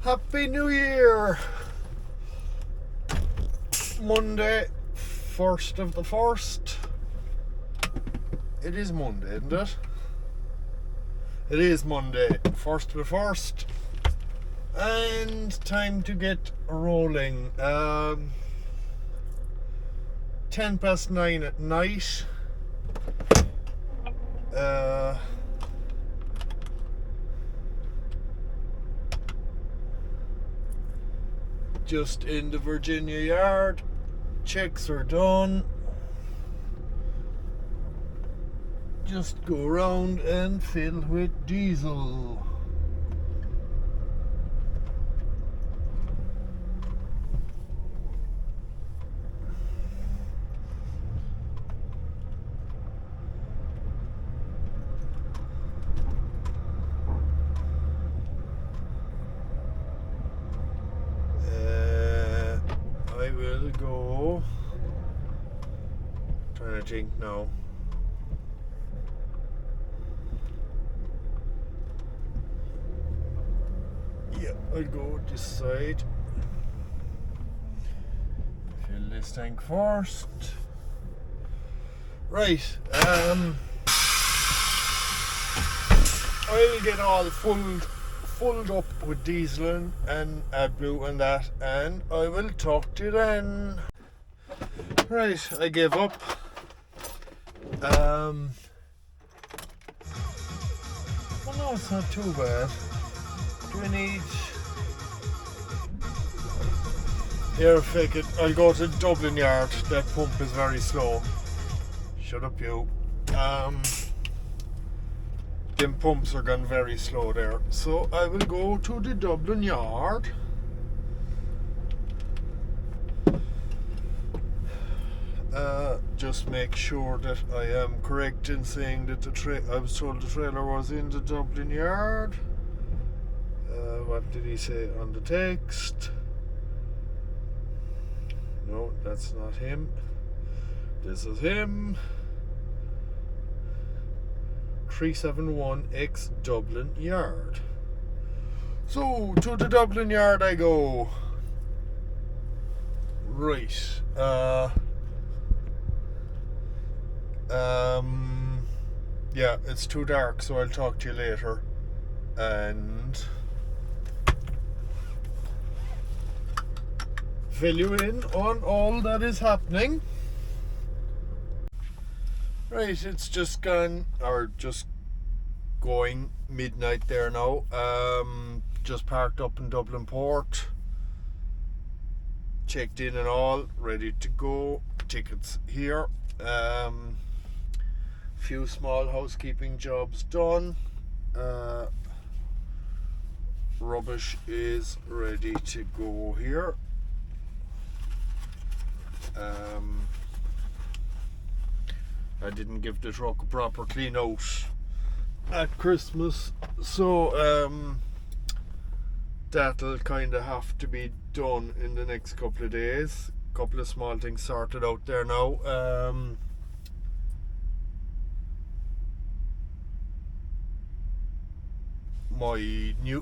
Happy New Year! Monday, 1st of the 1st. It is Monday, isn't it? It is Monday, 1st of the 1st. And time to get rolling. 9:10 at night. Just in the Virginia yard. Checks are done. Just go around and fill with diesel. I will go. Trying to think now. Yeah, I'll go this side. Fill this tank first. Right. I'll get all filled up with diesel and AdBlue and that, and I will talk to you then. Right, I gave up. Well, no, it's not too bad. Do I need... Here, fake it. I'll go to Dublin Yard. That pump is very slow. Shut up, you. Them pumps are gone very slow there. So I will go to the Dublin Yard. Just make sure that I am correct in saying that I was told the trailer was in the Dublin Yard. What did he say on the text? No, that's not him. This is him. 371X Dublin Yard. So, to the Dublin Yard I go. Right. Yeah, it's too dark, so I'll talk to you later. And fill you in on all that is happening. Right, it's just gone, or just going midnight there now. Just parked up in Dublin Port. Checked in and all, ready to go. Tickets here. Few small housekeeping jobs done. Rubbish is ready to go here. I didn't give the truck a proper clean out at Christmas, so that'll kind of have to be done in the next couple of days. Couple of small things sorted out there now.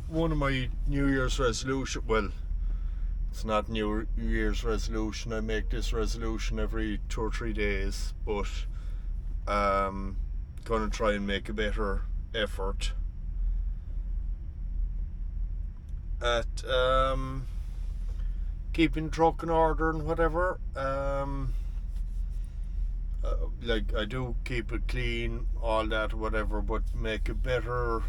One of my New Year's resolution, well, it's not New Year's resolution, I make this resolution every 2 or 3 days, but gonna try and make a better effort at keeping the truck in order and whatever. Like, I do keep it clean, all that, whatever, but make a better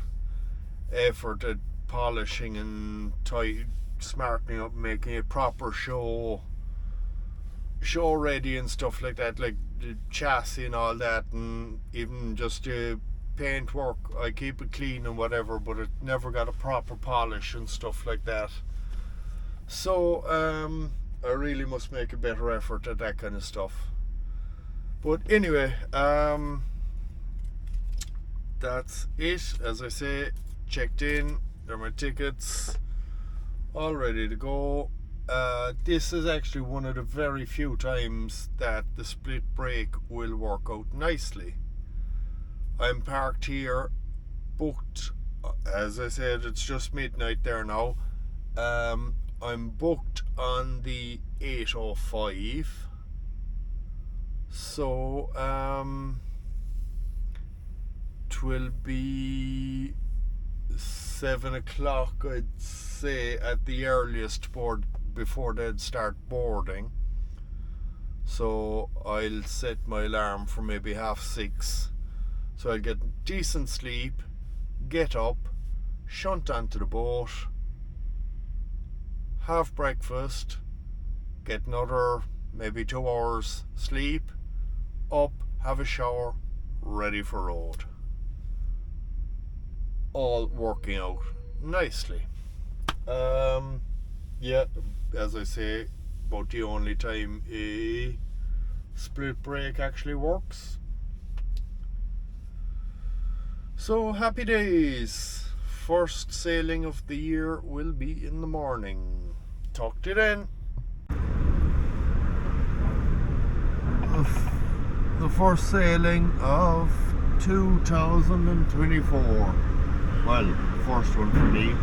effort at polishing and smartening up, making it proper show ready and stuff like that, like the chassis and all that, and even just the paint work. I keep it clean and whatever, but it never got a proper polish and stuff like that. So I really must make a better effort at that kind of stuff. But anyway, that's it. As I say, checked in, there are my tickets, all ready to go. This is actually one of the very few times that the split brake will work out nicely. I'm parked here, booked, as I said, it's just midnight there now, I'm booked on the 8:05, so 'twill be 7 o'clock, I'd say, at the earliest board before they'd start boarding. So I'll set my alarm for maybe 6:30. So I'll get decent sleep, get up, shunt onto the boat, have breakfast, get another maybe 2 hours sleep, up, have a shower, ready for road. All working out nicely. Yeah, as I say, about the only time a split brake actually works. So happy days. First sailing of the year will be in the morning. Talk to you then. The first sailing of 2024. Well, first one for me.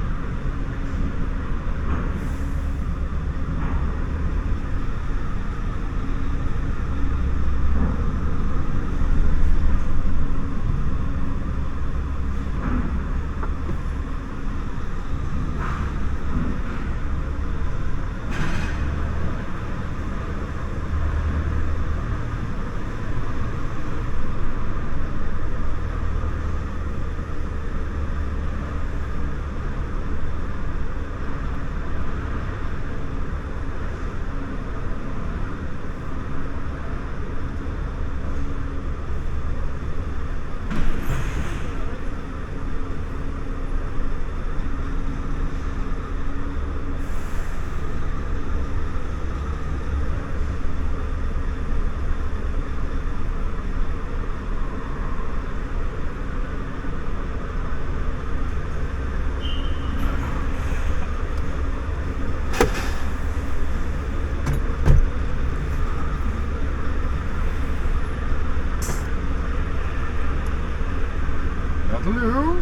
Hello.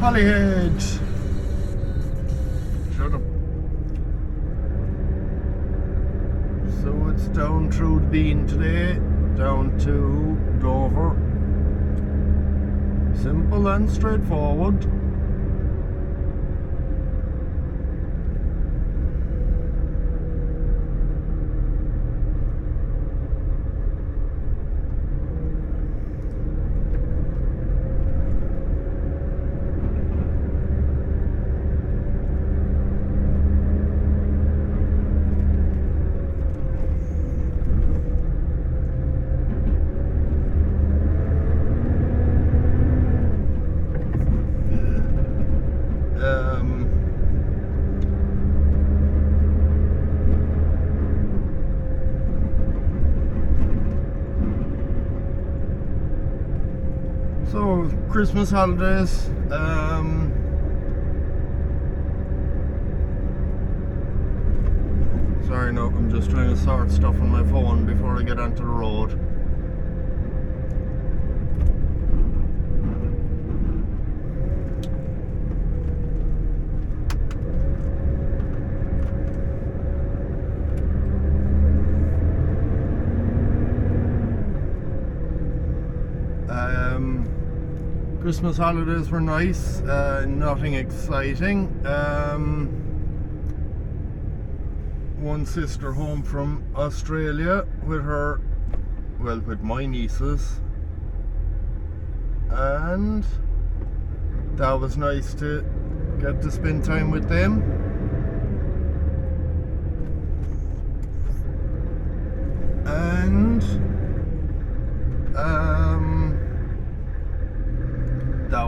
Hollyhead. Shut up. So it's down through the Bean today, down to Dover. Simple and straightforward. So Christmas holidays. Sorry, no, I'm just trying to sort stuff on my phone before I get onto the road. Christmas holidays were nice, nothing exciting. One sister home from Australia with with my nieces, and that was nice to get to spend time with them. And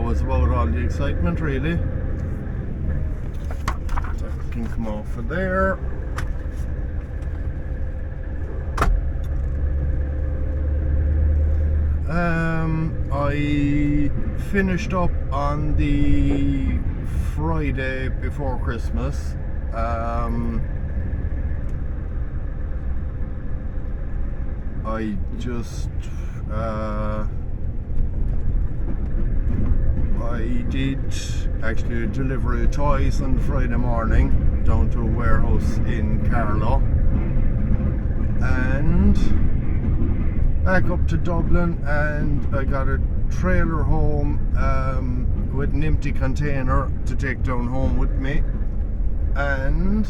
was about all the excitement, really. That can come off of there. I finished up on the Friday before Christmas. I just I did actually a delivery of toys on Friday morning down to a warehouse in Carlow, and back up to Dublin, and I got a trailer home with an empty container to take down home with me, and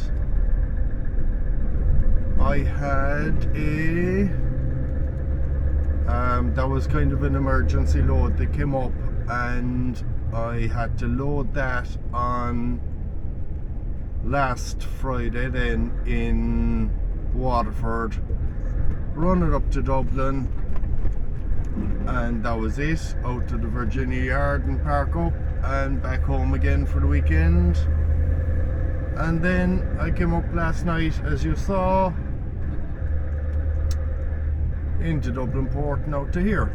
I had a that was kind of an emergency load that came up, and I had to load that on last Friday then in Waterford, run it up to Dublin, and that was it. Out to the Virginia Yard and park up, and back home again for the weekend. And then I came up last night, as you saw, into Dublin Port and out to here.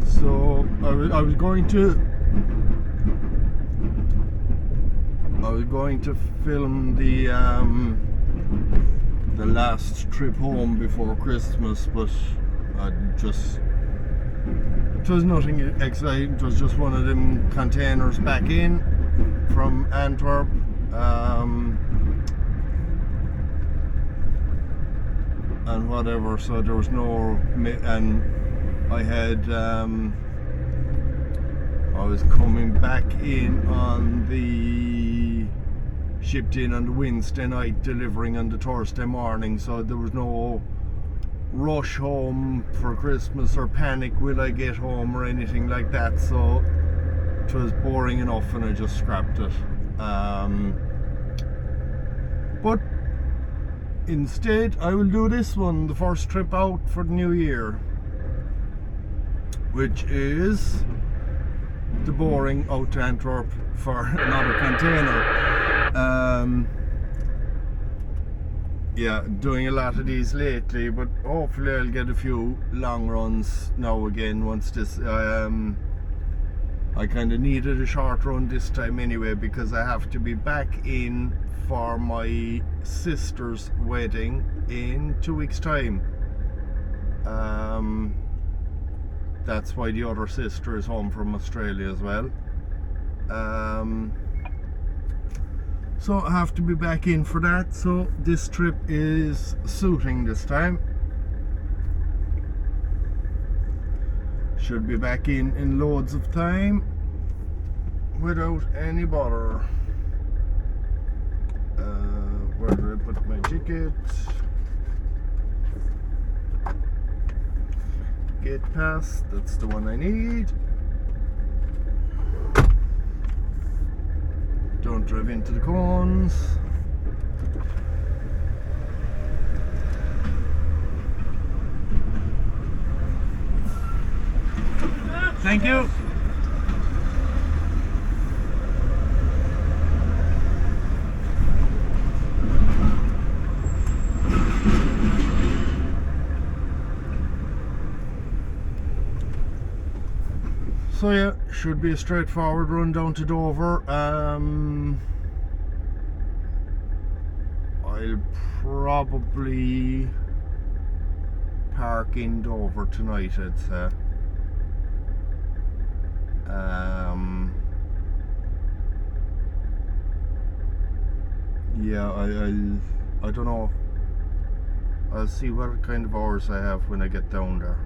So I was going to film the last trip home before Christmas, but it was nothing exciting. It was just one of them containers back in from Antwerp. And whatever, so there was no, and I had I was coming back in on the, shipped in on the Wednesday night, delivering on the Thursday morning, so there was no rush home for Christmas or panic, will I get home or anything like that, so it was boring enough and I just scrapped it. But instead I will do this one, the first trip out for the new year, which is the boring out to Antwerp for another container. Yeah, doing a lot of these lately, but hopefully I'll get a few long runs now again once this I kind of needed a short run this time anyway, because I have to be back in for my sister's wedding in 2 weeks time. That's why the other sister is home from Australia as well. So I have to be back in for that, so this trip is suiting this time. Should be back in loads of time without any bother. Where do I put my ticket? Gate pass, that's the one I need. Don't drive into the cones. Thank you. So yeah, should be a straightforward run down to Dover. I'll probably park in Dover tonight, I'd say. Yeah, I don't know. I'll see what kind of hours I have when I get down there.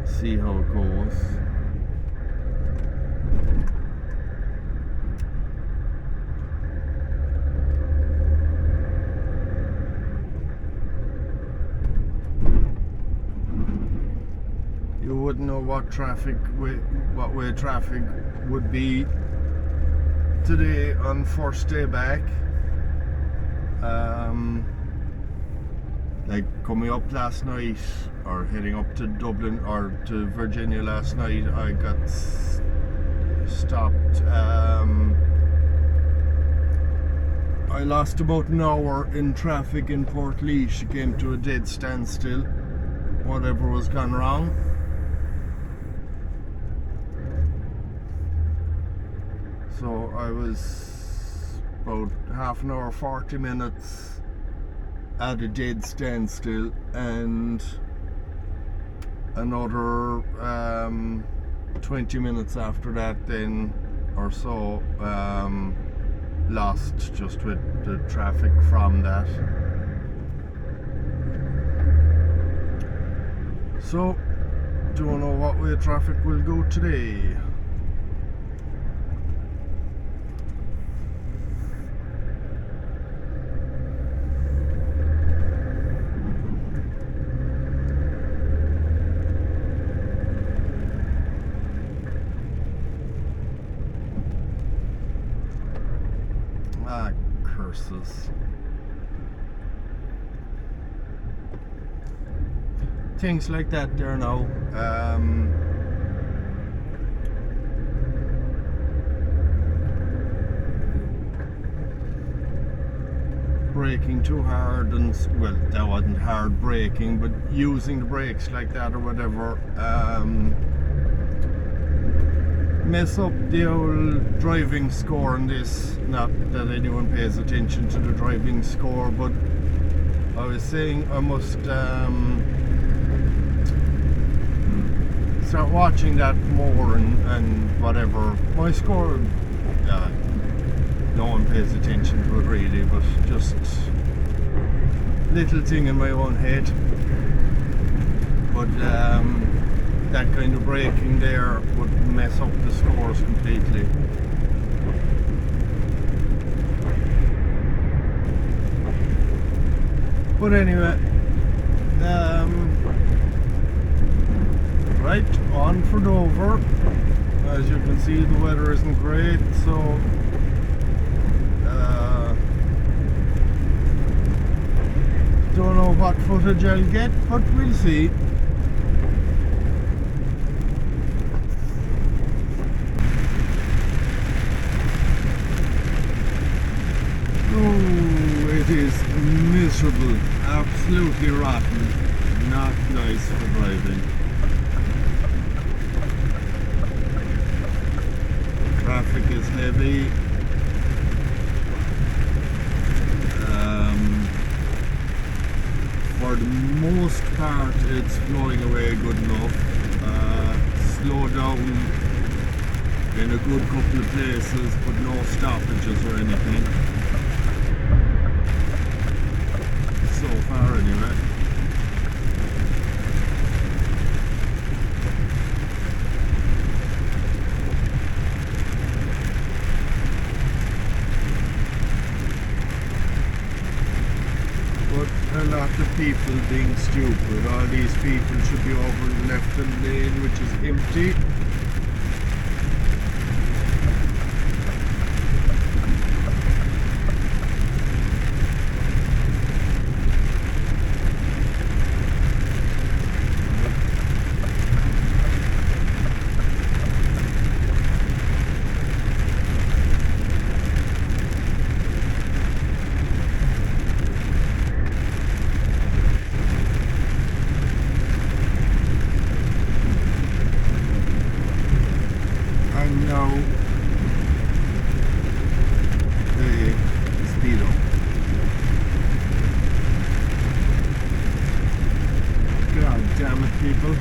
See how it goes. You wouldn't know what way traffic would be today on first day back. Like coming up last night or heading up to Dublin or to Virginia last night, I got stopped. I lost about an hour in traffic in Portlaoise. It came to a dead standstill. Whatever was gone wrong. So I was about half an hour, 40 minutes at a dead standstill, and another 20 minutes after that then or so lost just with the traffic from that. So don't know what way traffic will go today. Ah, curses. Things like that there now. Braking too hard, and well, that wasn't hard braking, but using the brakes like that or whatever, mess up the old driving score on this. Not that anyone pays attention to the driving score, but I was saying I must start watching that more and whatever. My score, no one pays attention to it really, but just little thing in my own head. But that kind of braking there would mess up the scores completely. But anyway, right, on for Dover. As you can see, the weather isn't great, so don't know what footage I'll get, but we'll see. Oh, it is miserable, absolutely rotten, not nice for driving. Traffic is heavy. For the most part, it's flowing away good enough. Slow down in a good couple of places, but no stoppages or anything. So far, anyway. A lot of people being stupid. All these people should be over in the left-hand lane, which is empty. Now the speedo. God damn it, people.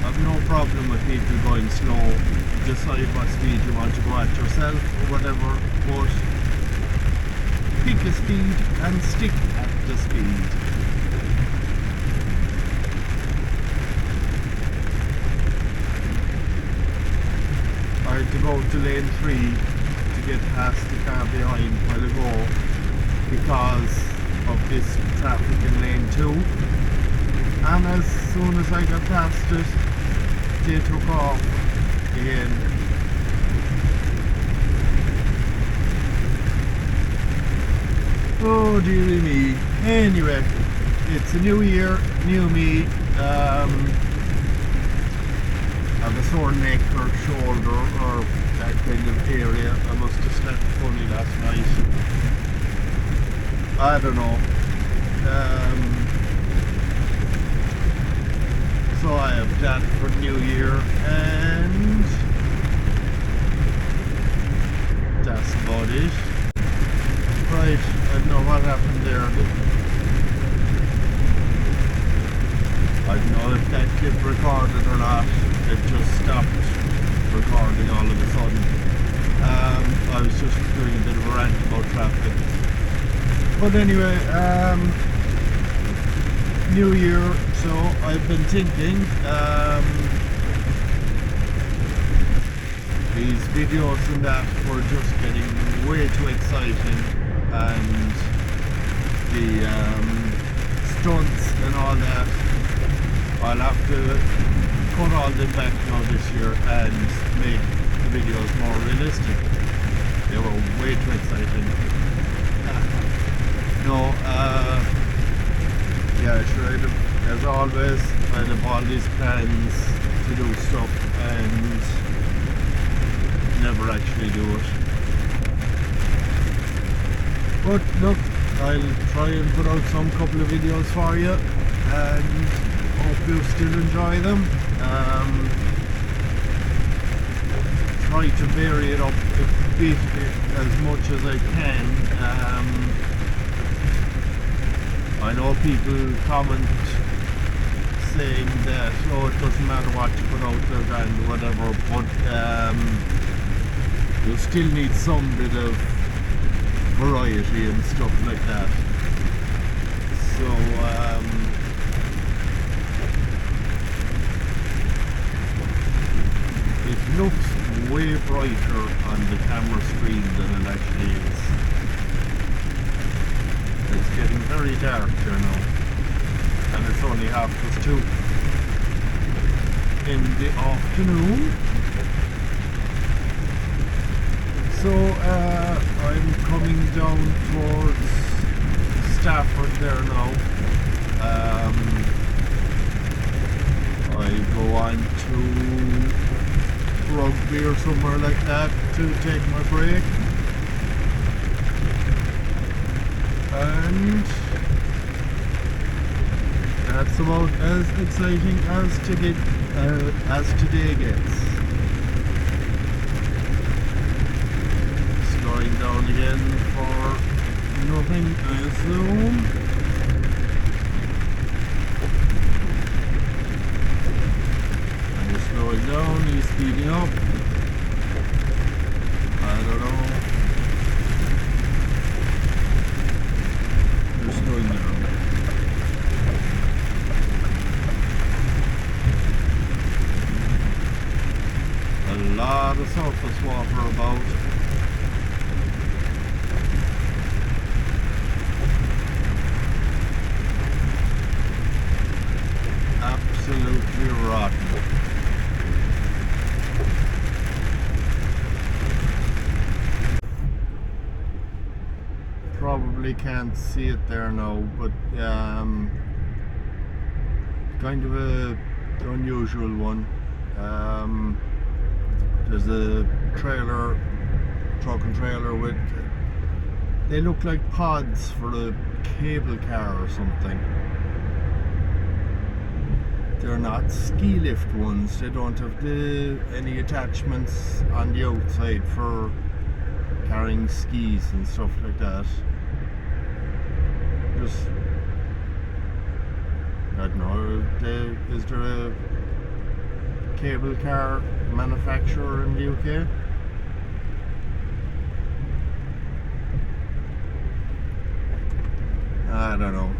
I've no problem with people going slow. Decide what speed you want to go at yourself or whatever, but pick a speed and stick at the speed. I had to go to lane 3 to get past the car behind a while ago because of this traffic in lane 2. and as soon as I got past it, they took off again. Oh dearie me. Anyway, it's a new year, new me. I have a sore neck or shoulder or that kind of area. I must have slept funny last night. I don't know. So I have that for New Year, and that's about it. Right, I don't know what happened there. I don't know if that clip recorded or not. It just stopped recording all of a sudden. I was just doing a bit of a rant about traffic. But anyway, New Year, so I've been thinking these videos and that were just getting way too exciting, and the stunts and all that, I'll have to cut all them back now this year and make the videos more realistic. They were way too exciting. No, yeah, sure, as always, I'd have all these plans to do stuff and never actually do it. But look, I'll try and put out some couple of videos for you, and hope you still enjoy them. Try to vary it up a bit as much as I can. I know people comment saying that, oh, it doesn't matter what you put out there and whatever, but you still need some bit of variety and stuff like that. So it looks way brighter on the camera screen than it actually is. It's getting very dark here now, and it's only 2:30 in the afternoon. So I'm coming down towards Stafford there now. I go on to Rugby or somewhere like that to take my break. And that's about as exciting as today gets. Slowing down again for nothing, I assume. And you're slowing down, you're speeding up. I don't know. Slowing down. A lot of surface water about. Absolutely rotten. Probably can't see it there now, but kind of a unusual one. There's a truck and trailer with, they look like pods for a cable car or something. They're not ski lift ones. They don't have any attachments on the outside for carrying skis and stuff like that. Just, I don't know, is there a cable car manufacturer in the UK? I don't know.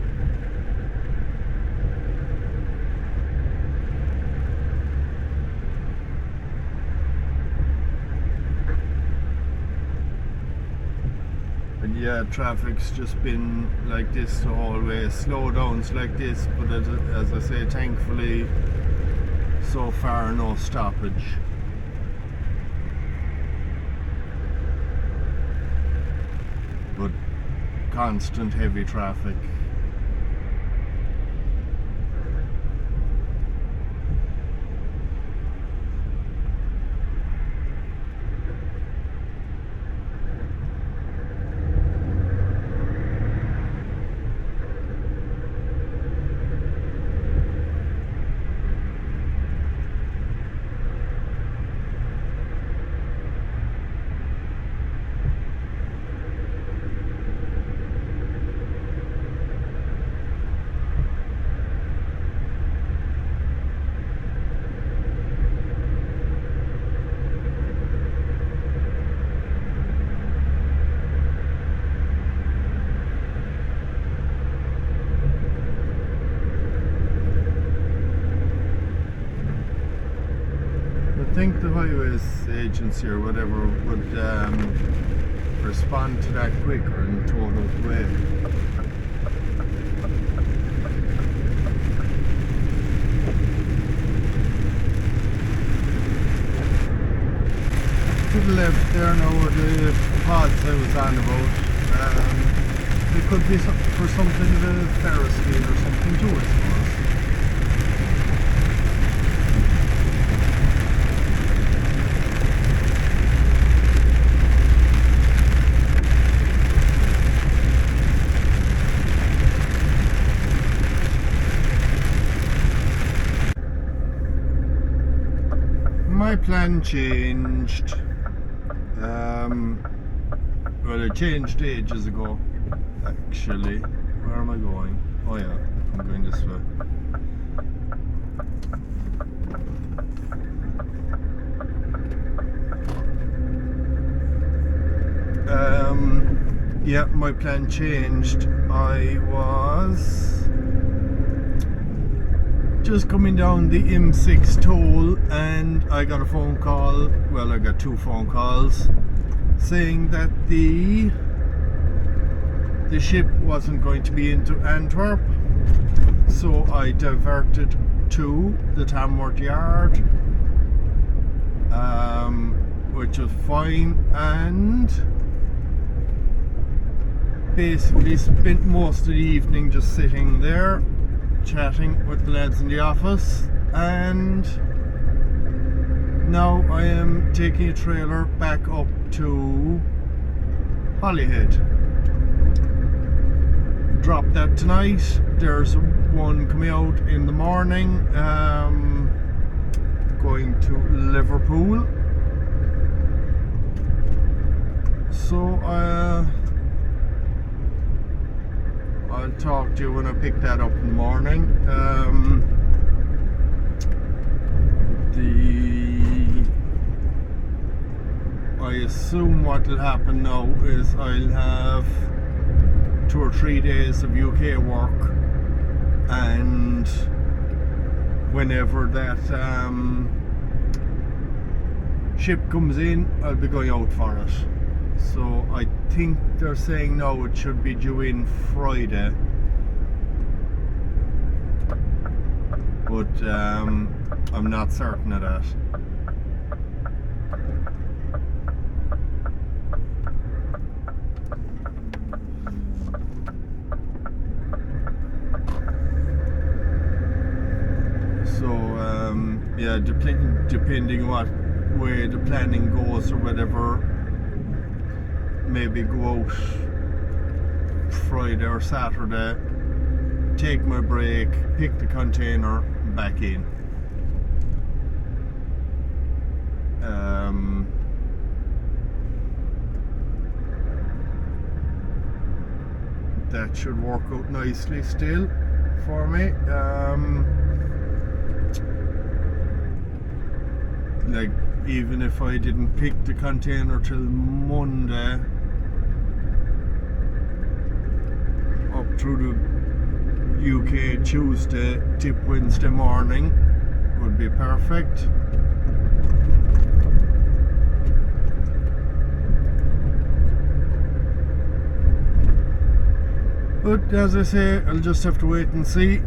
yeah, traffic's just been like this the whole way. Slowdowns like this, but as I say, thankfully, so far no stoppage. But constant heavy traffic. I think the highways agency or whatever would respond to that quicker and tow it out the way. To the left there now are the pods I was on about. It could be for something the Ferris wheel or something too, I suppose. My plan changed. Well, it changed ages ago, actually. Where am I going? Oh yeah, I'm going this way. Yeah, my plan changed. I was just coming down the M6 toll and I got a phone call, well, I got two phone calls saying that the ship wasn't going to be into Antwerp, so I diverted to the Tamworth yard, which was fine, and basically spent most of the evening just sitting there chatting with the lads in the office, and now I am taking a trailer back up to Holyhead. Drop that tonight. There's one coming out in the morning, going to Liverpool. So I'll talk to you when I pick that up in the morning. I assume what will happen now is I'll have 2 or 3 days of UK work, and whenever that ship comes in, I'll be going out for it. So I think they're saying now it should be due in Friday, but I'm not certain of that. So yeah, depending what way the planning goes or whatever, maybe go out Friday or Saturday, take my break, pick the container, back in. That should work out nicely still for me. Like, even if I didn't pick the container till Monday, up through the UK Tuesday, tip Wednesday morning would be perfect. But as I say, I'll just have to wait and see.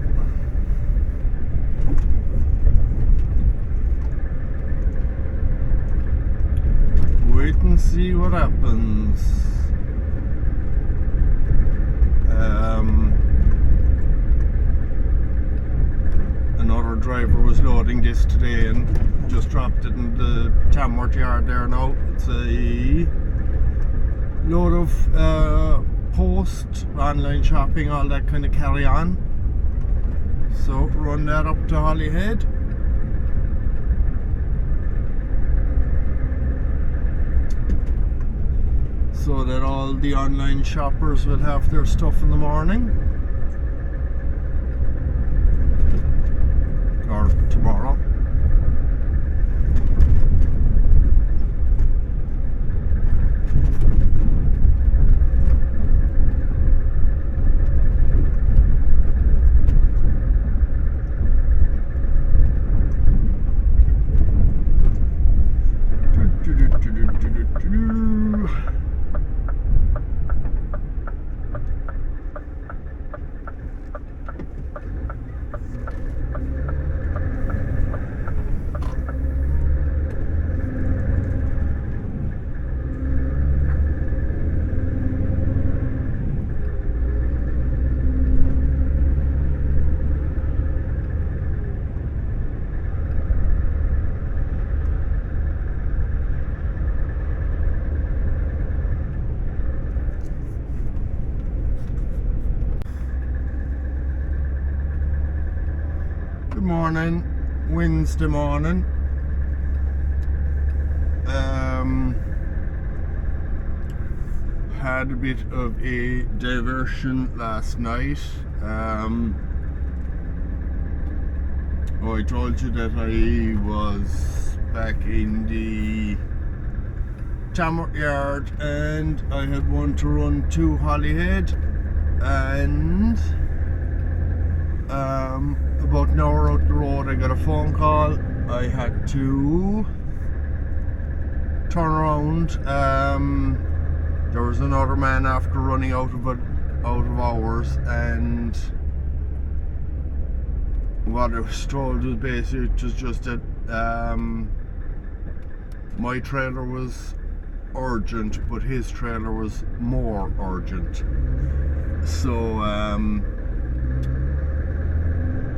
Wait and see what happens. Another driver was loading this today and just dropped it in the Tamworth yard there now. It's a load of post, online shopping, all that kind of carry on. So run that up to Holyhead. So that all the online shoppers will have their stuff in the morning. Or tomorrow. Good morning, Wednesday morning. Had a bit of a diversion last night. I told you that I was back in the Tamworth yard and I had one to run to Holyhead, and about an hour out the road I got a phone call. I had to turn around. There was another man after running out of hours, and what I was told was basically it was just that my trailer was urgent, but his trailer was more urgent. So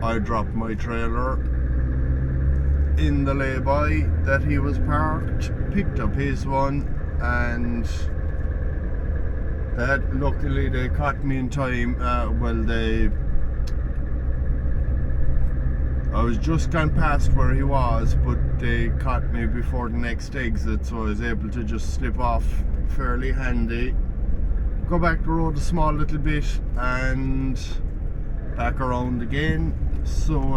I dropped my trailer in the lay-by that he was parked, picked up his one, and luckily they caught me in time. I was just gone past where he was, but they caught me before the next exit, so I was able to just slip off fairly handy, go back the road a small little bit and back around again. So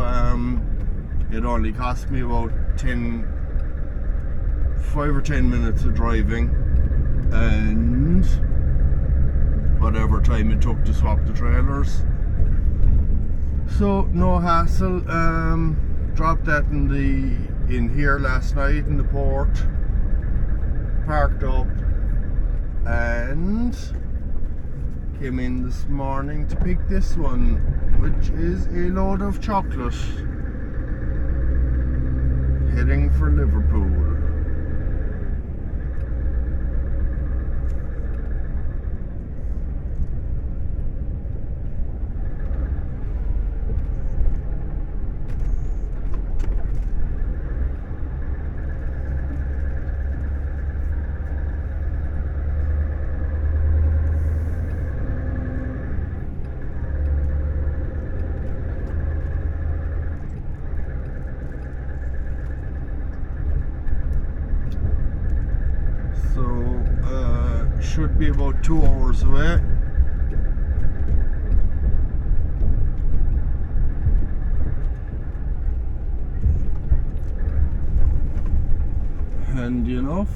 it only cost me about 5 or 10 minutes of driving, and whatever time it took to swap the trailers. So no hassle. Dropped that in here last night in the port, parked up, and came in this morning to pick this one, which is a load of chocolate, heading for Liverpool. Should be about 2 hours away. Handy enough.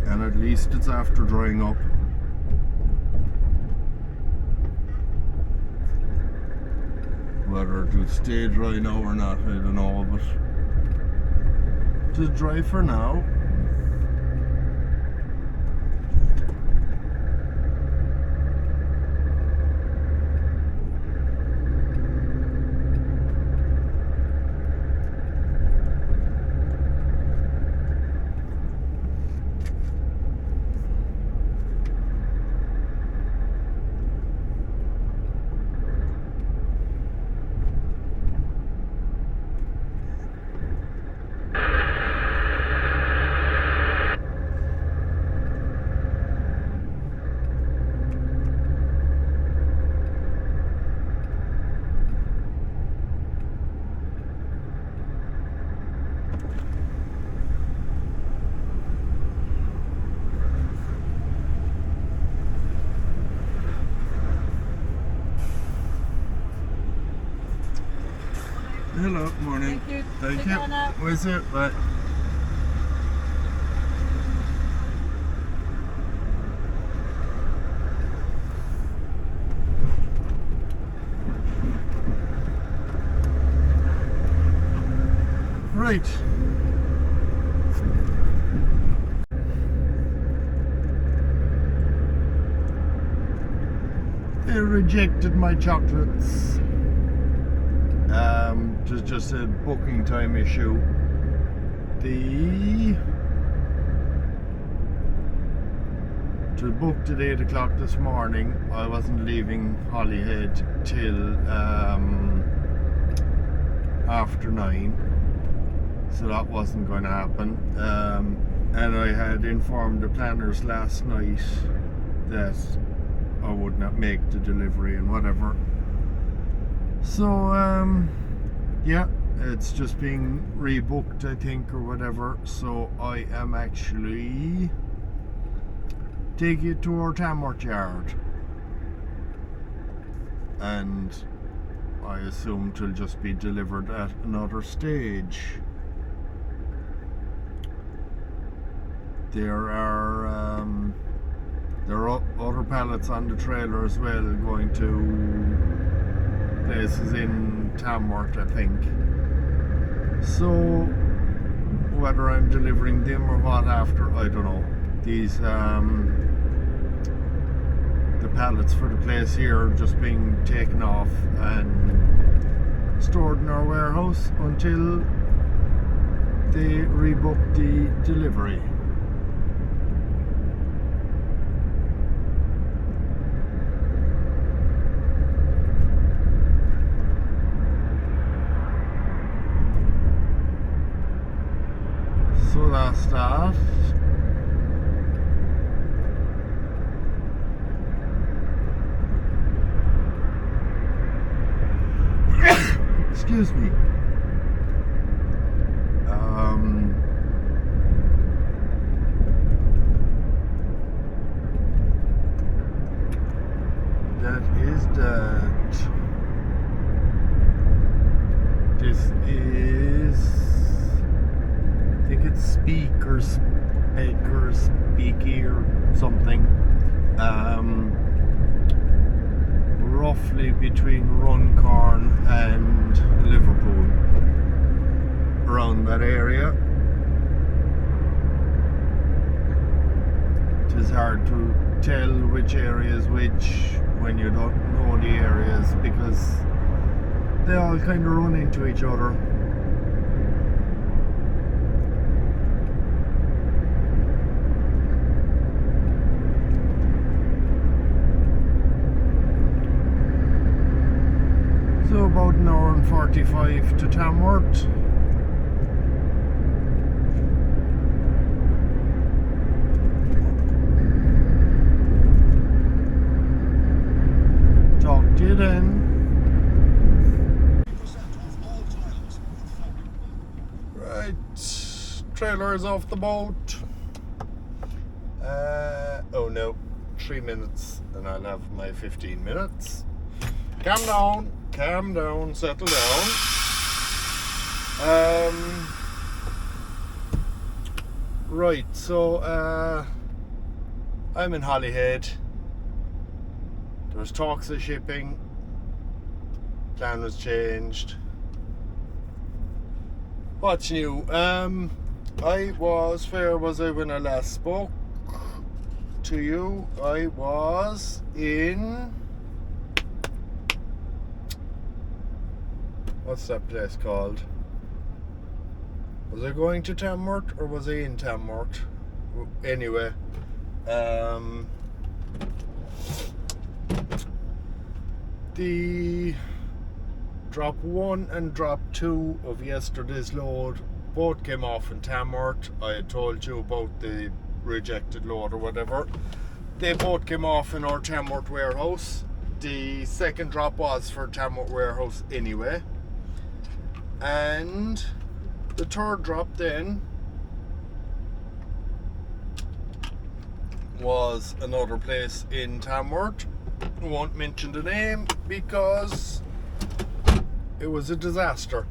And at least it's after drying up. Whether it'll stay dry now or not, I don't know, but it's dry for now. Hello, morning. Thank you. Thank Take you. care now. Where's it? Bye. Right. They rejected my chocolates. Just a booking time issue. To book at 8 o'clock this morning, I wasn't leaving Holyhead till after 9, so that wasn't going to happen. And I had informed the planners last night that I would not make the delivery and whatever. So yeah, it's just being rebooked, I think, or whatever. So I am actually taking it to our Tamworth yard, and I assume it'll just be delivered at another stage. There are other pallets on the trailer as well, going to places in Tamworth, I think. So whether I'm delivering them or what after, I don't know. These the pallets for the place here are just being taken off and stored in our warehouse until they rebook the delivery. So that's that. Excuse me. That is that. This is, I think it's Speaky or something. Roughly between Runcorn and Liverpool, around that area. It is hard to tell which area is which when you don't know the areas, because they all kind of run into each other. So about an hour and 45 to Tamworth. Talk to you then. Right, trailer is off the boat. Oh no, 3 minutes and I'll have my 15 minutes. Calm down, settle down. Right, so I'm in Holyhead. There was talks of shipping. Plan was changed. What's new? Where was I when I last spoke to you? I was in, what's that place called? Was I going to Tamworth or was I in Tamworth? Anyway, the drop 1 and drop 2 of yesterday's load both came off in Tamworth. I had told you about the rejected load or whatever. They both came off in our Tamworth warehouse. The second drop was for Tamworth warehouse anyway, and the third drop then was another place in Tamworth. I won't mention the name because it was a disaster.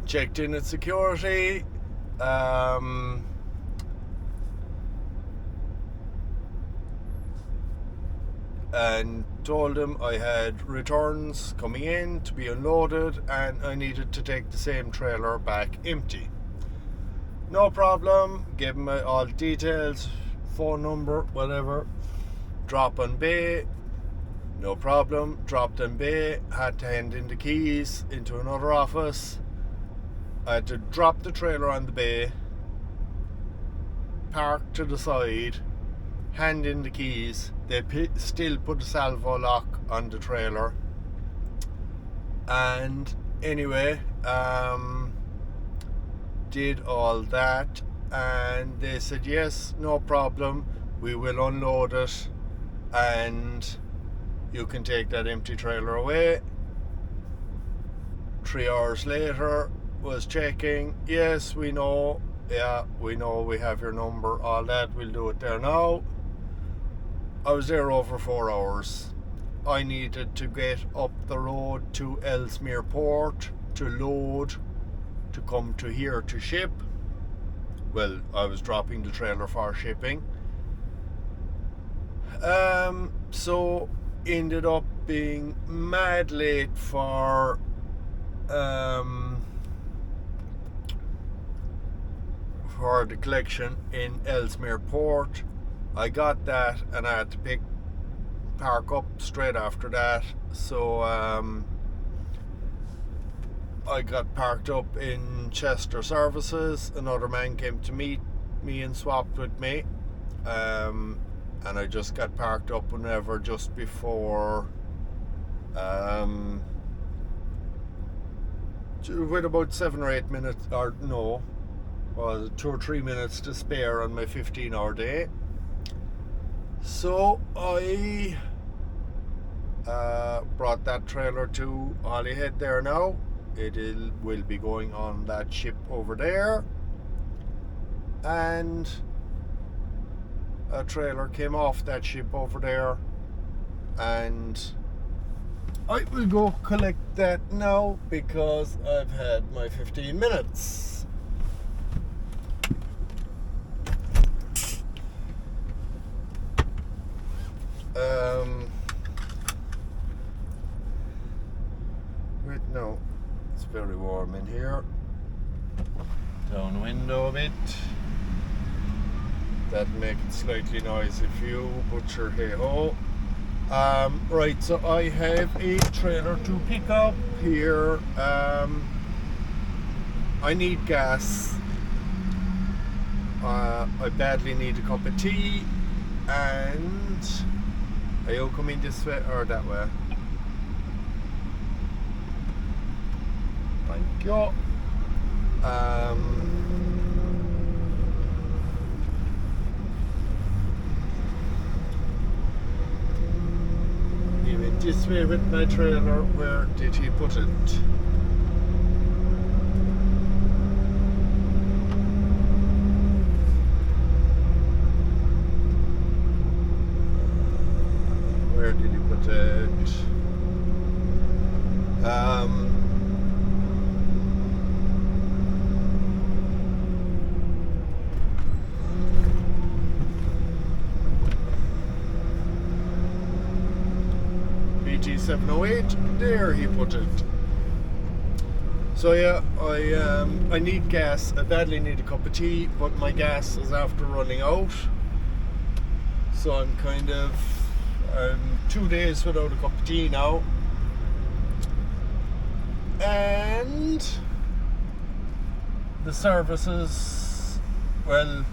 Checked in at security. And told him I had returns coming in to be unloaded and I needed to take the same trailer back empty. No problem. Gave him all the details, phone number, whatever. Drop on bay. No problem. Dropped on bay. Had to hand in the keys into another office. I had to drop the trailer on the bay, park to the side, hand in the keys. They still put a salvo lock on the trailer. And anyway, did all that, and they said yes, no problem, we will unload it and you can take that empty trailer away. 3 hours later, was checking, yes, we know, yeah, we know, we have your number, all that, we'll do it there now. I was there over 4 hours. I needed to get up the road to Ellesmere Port to load, to come to here to ship. Well, I was dropping the trailer for shipping. So ended up being mad late for the collection in Ellesmere Port. I got that and I had to park up straight after that. So I got parked up in Chester Services. Another man came to meet me and swapped with me. And I just got parked up whenever, just before, with about 7 or 8 minutes, or no, 2 or 3 minutes to spare on my 15-hour day. So I brought that trailer to Holyhead there now. It will be going on that ship over there, and a trailer came off that ship over there, and I will go collect that now because I've had my 15 minutes. Wait, no, it's very warm in here. Down window a bit. That make it slightly noisy for you, but sure, hey ho. Right, so I have a trailer to pick up here. I need gas. I badly need a cup of tea, and are you coming this way or that way? Thank you. He went this way with my trailer. Where did he put it? Where did he put it? BT708, there he put it. So yeah, I need gas. I badly need a cup of tea, but my gas is after running out. So I'm kind of 2 days without a cup of tea now. And the services, well,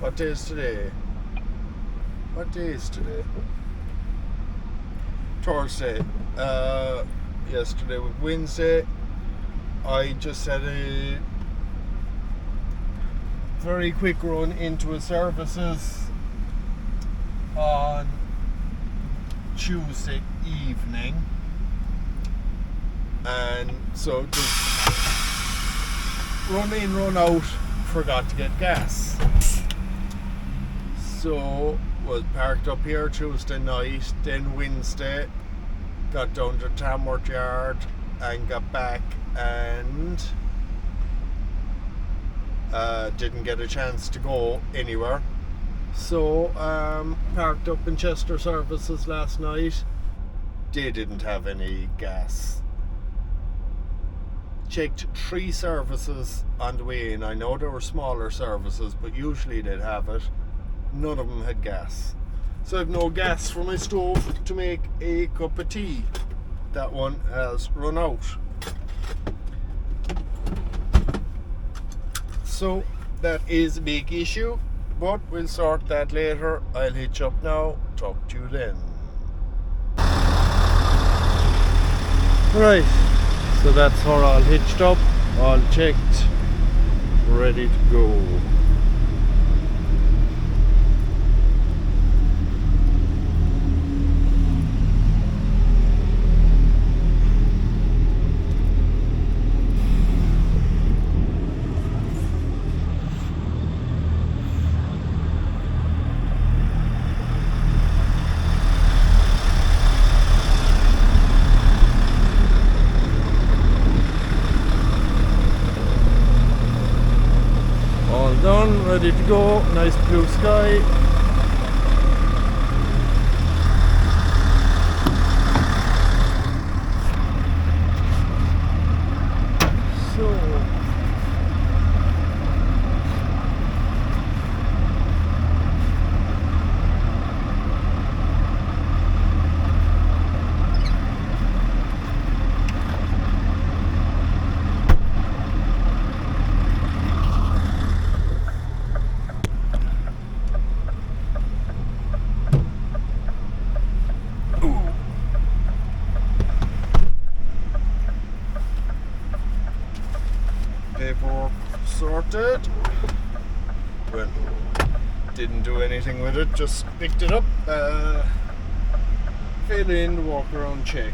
what day is today? What day is today? Thursday. Yesterday was Wednesday. I just had a very quick run into a services on Tuesday evening, and so just run in, run out, forgot to get gas. So was parked up here Tuesday night, then Wednesday got down to Tamworth Yard and got back and didn't get a chance to go anywhere. So parked up in Chester Services last night. They didn't have any gas. Checked 3 services on the way in. I know there were smaller services, but usually they'd have it. None of them had gas. So I have no gas for my stove to make a cup of tea. That one has run out. So that is a big issue, but we'll sort that later. I'll hitch up now. Talk to you then. Right. So that's her all hitched up, all checked, ready to go. Done, ready to go, nice blue sky. Paperwork sorted. Well, didn't do anything with it, just picked it up. Fill in the walk around check.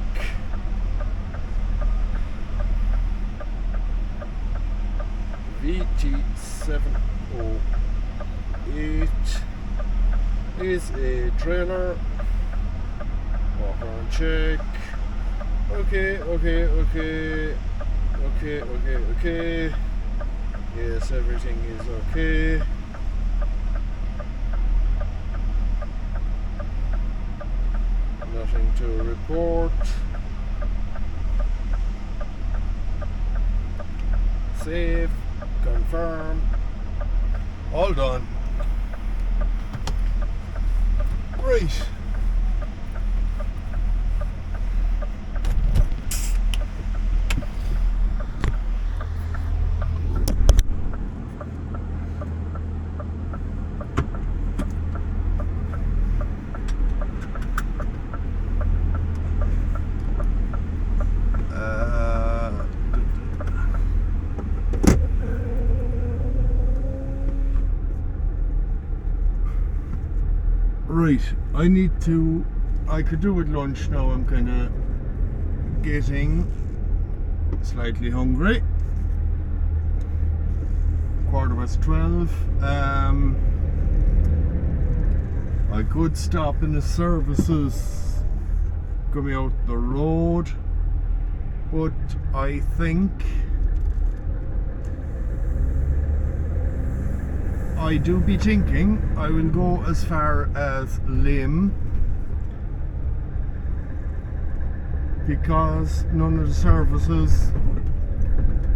VT708 is a trailer. Walk around check. Okay. Yes, everything is okay. Nothing to report. Save. Confirm. All done. Right. Right, I could do with lunch now. I'm kind of getting slightly hungry. 12:15. I could stop in the services coming out the road, but I think I do be thinking I will go as far as Lim, because none of the services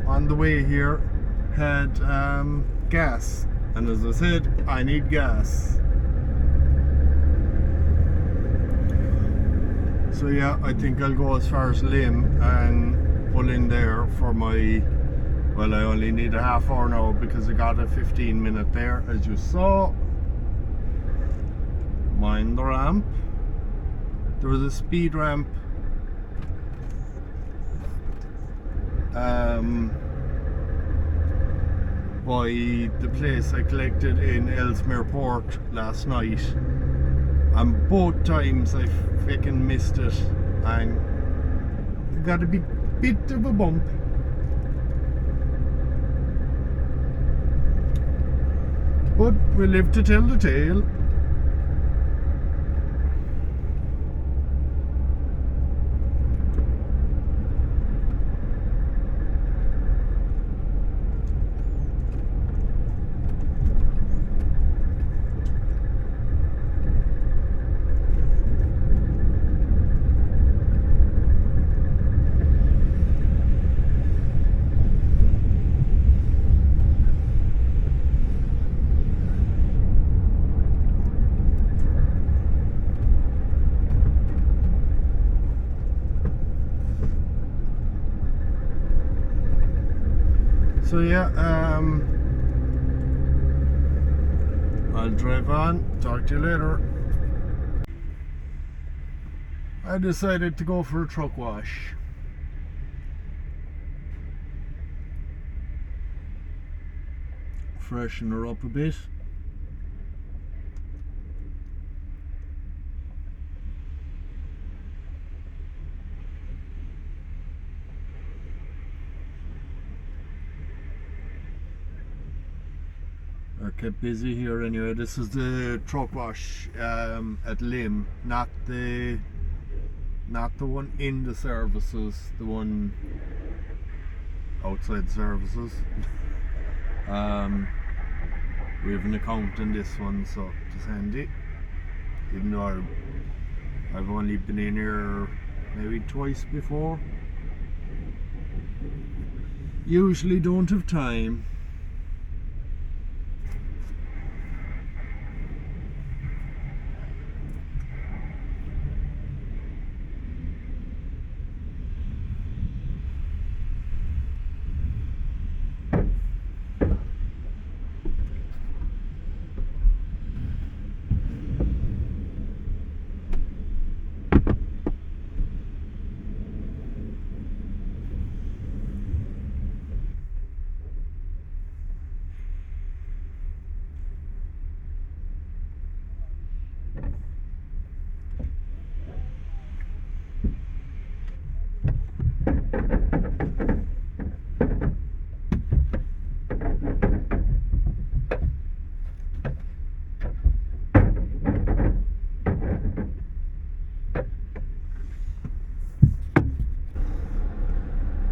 on the way here had gas, and as I said, I need gas. So yeah, I think I'll go as far as Lim and pull in there for my, well, I only need a half hour now because I got a 15-minute there, as you saw. Mind the ramp. There was a speed ramp by the place I collected in Ellesmere Port last night, and both times I freaking missed it and got a bit of a bump. But we live to tell the tale. So yeah, I'll drive on. Talk to you later. I decided to go for a truck wash. Freshen her up a bit. I kept busy here anyway. This is the truck wash at Lim, not the one in the services, the one outside the services. We have an account in this one, so it's handy. Even though I've only been in here maybe twice before. Usually don't have time.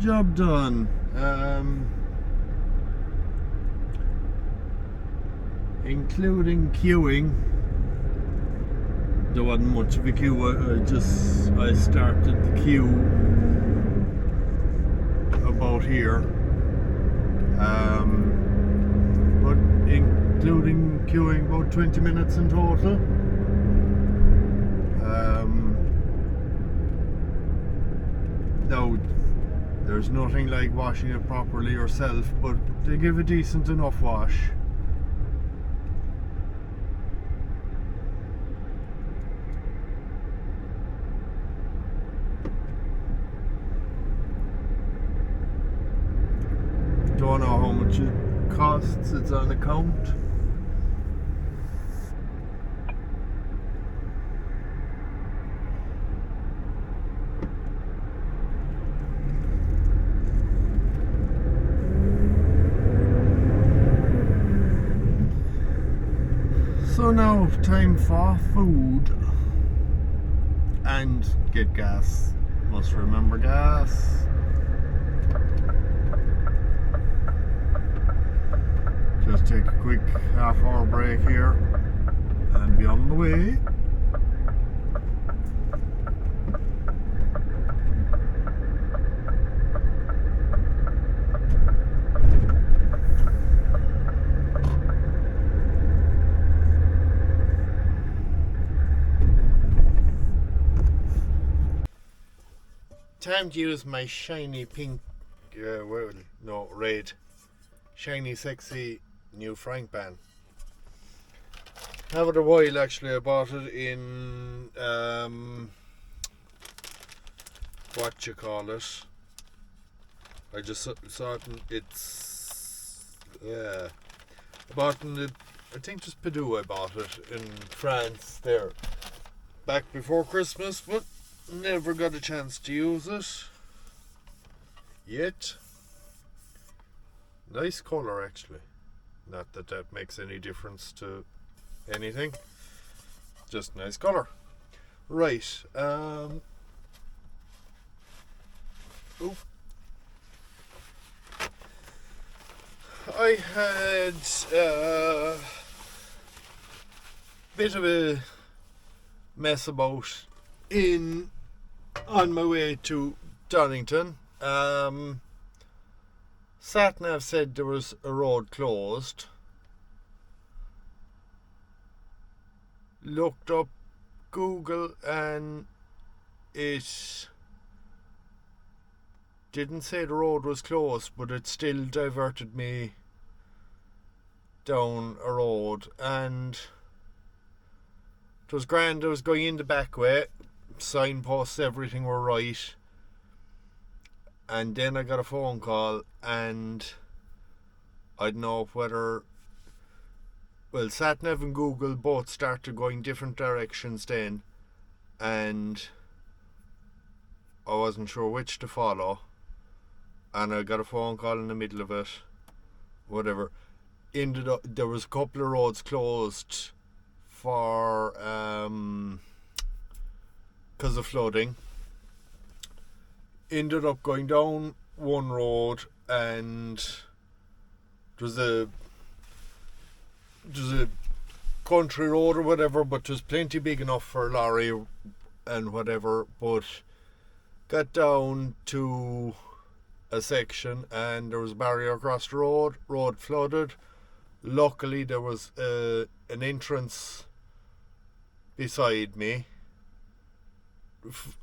Job done. Including queuing. There wasn't much of a queue. I started the queue about here. But including queuing, about 20 minutes in total. Now, there's nothing like washing it properly yourself, but they give a decent enough wash. Don't know how much it costs, it's on account. So now, time for food and get gas. Must remember gas. Just take a quick half-hour break here and be on the way. Time to use my shiny pink, red, shiny sexy new Frank Ban. Have it a while actually. I bought it in what you call it. I just saw it. It's I bought it. I think just Purdue. I bought it in France there back before Christmas, but never got a chance to use it yet. Nice colour actually. Not that that makes any difference to anything. Just nice colour. Right. I had a bit of a mess about on my way to Donington. SatNav said there was a road closed. Looked up Google and it didn't say the road was closed, but it still diverted me down a road, and it was grand. I was going in the back way, signposts, everything were right, and then I got a phone call, and I don't know whether, well, SatNav and Google both started going different directions then, and I wasn't sure which to follow, and I got a phone call in the middle of it, whatever. Ended up, there was a couple of roads closed for because of flooding. Ended up going down one road, and it was a country road or whatever, but it was plenty big enough for a lorry and whatever. But got down to a section, and there was a barrier across the road flooded. Luckily there was an entrance beside me,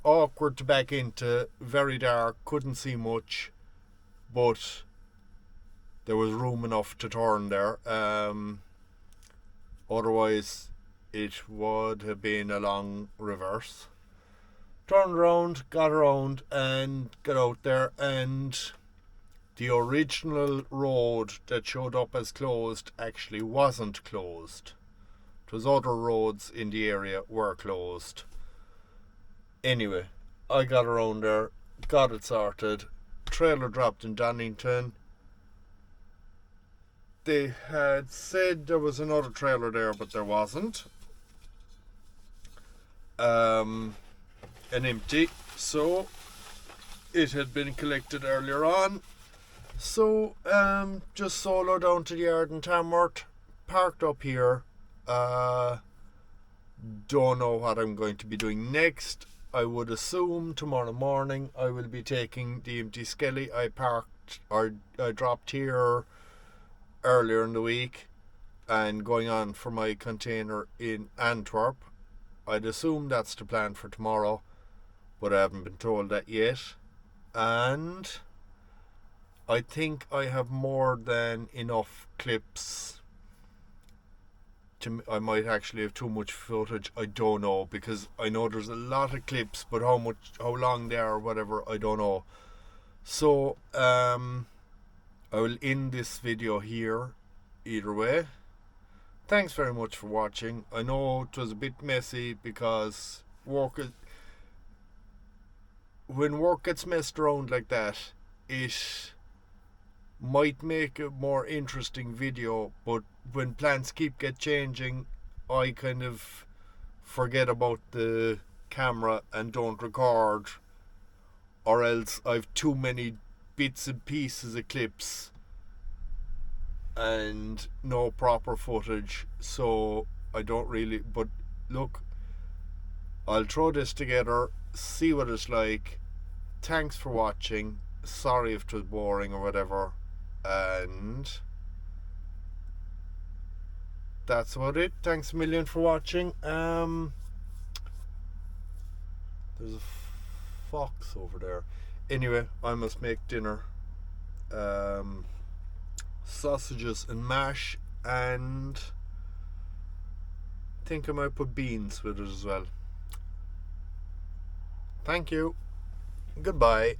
awkward to back into, very dark, couldn't see much, but there was room enough to turn there. Otherwise it would have been a long reverse. Turned around, got around, and got out there, and the original road that showed up as closed actually wasn't closed. It was other roads in the area were closed. Anyway, I got around there, got it sorted. Trailer dropped in Donington. They had said there was another trailer there, but there wasn't. An empty. So it had been collected earlier on. So just solo down to the yard in Tamworth, parked up here. Don't know what I'm going to be doing next. I would assume tomorrow morning I will be taking the empty Skelly I dropped here earlier in the week, and going on for my container in Antwerp. I'd assume that's the plan for tomorrow, but I haven't been told that yet. And I think I have more than enough clips. I might actually have too much footage, I don't know, because I know there's a lot of clips, but how long they are or whatever, I don't know. So I will end this video here either way. Thanks very much for watching. I know it was a bit messy because when work gets messed around like that, it might make a more interesting video, but when plans keep changing, I kind of forget about the camera and don't record, or else I've too many bits and pieces of clips and no proper footage, so I don't really. But look, I'll throw this together, see what it's like. Thanks for watching. Sorry if it was boring or whatever, and that's about it. Thanks a million for watching. There's a fox over there. Anyway, I must make dinner. Sausages and mash, and I think I might put beans with it as well. Thank you. Goodbye.